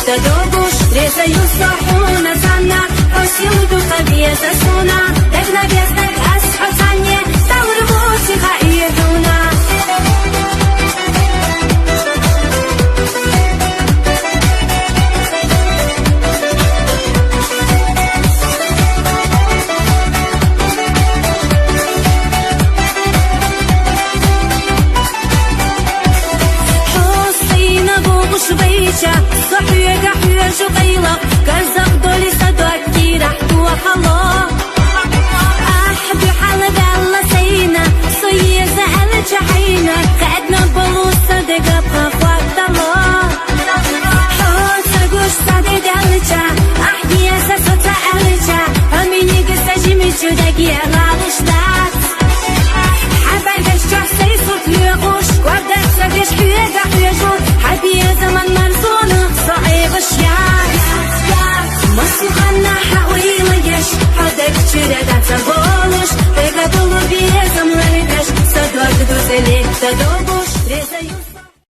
تدوبوش ريزا يصحونا سانا أسيو دو قبيزة سونا تغنى بيزنك أسحو سانية تغربوسي خايدونا صحية قحية شقيلة كرزق دولي صدوك تيرح توحلا أحبي حالة الله سينا صيّة زعل جحينا قعدنا بلوصة دقا بخفاك دلا حوصة قوش صديد ألجا أحدي أساسو تألجا هميني قصة جيمي جوداقية غالشتات حبايبش جحسي صوت يغوش وابدأ سرقش حية قحية جود